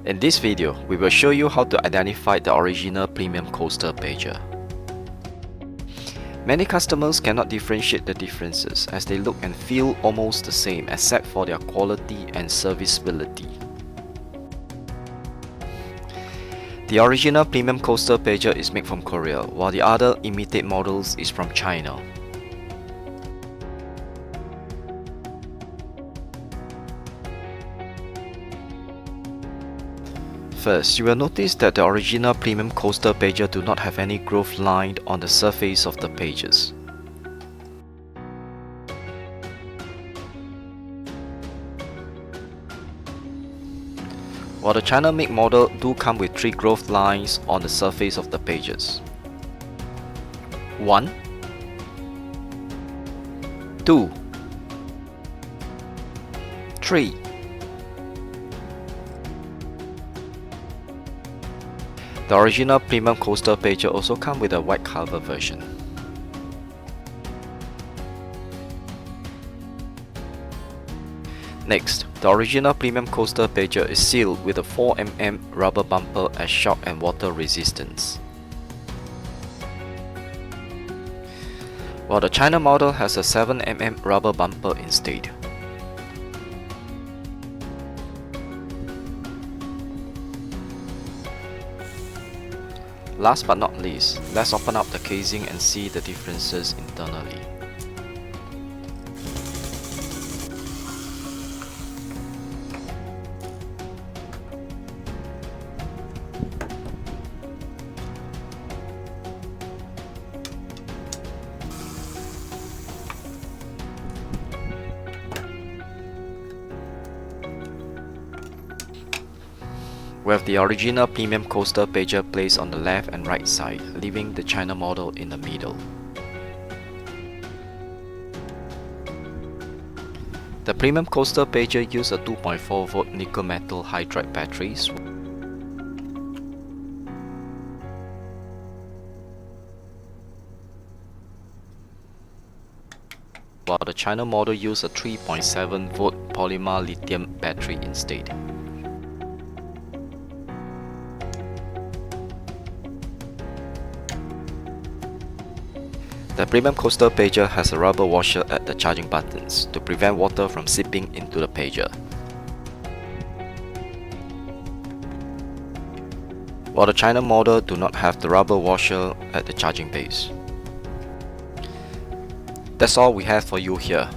In this video, we will show you how to identify the original premium coaster pager. Many customers cannot differentiate the differences as they look and feel almost the same except for their quality and serviceability. The original premium coaster pager is made from Korea, while the other imitated models is from China. First, you will notice that the original premium coaster pager do not have any groove line on the surface of the pages. While the China-made model do come with 3 groove lines on the surface of the pages. 1, 2, 3. The original premium coaster pager also comes with a white cover version. Next, the original premium coaster pager is sealed with a 4mm rubber bumper as shock and water resistance. While the China model has a 7mm rubber bumper instead. Last but not least, let's open up the casing and see the differences internally. We have the original premium coaster pager placed on the left and right side, leaving the China model in the middle. The premium coaster pager uses a 2.4V nickel metal hydride batteries, while the China model uses a 3.7V polymer lithium battery instead. The premium coaster pager has a rubber washer at the charging buttons to prevent water from seeping into the pager. While the China model do not have the rubber washer at the charging base. That's all we have for you here.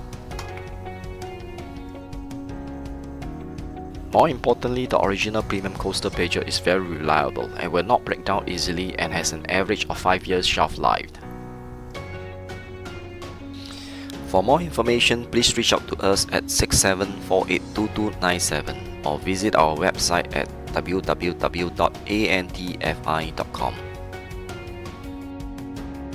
More importantly, the original premium coaster pager is very reliable and will not break down easily and has an average of 5 years shelf life. For more information, please reach out to us at 67482297 or visit our website at www.antfi.com.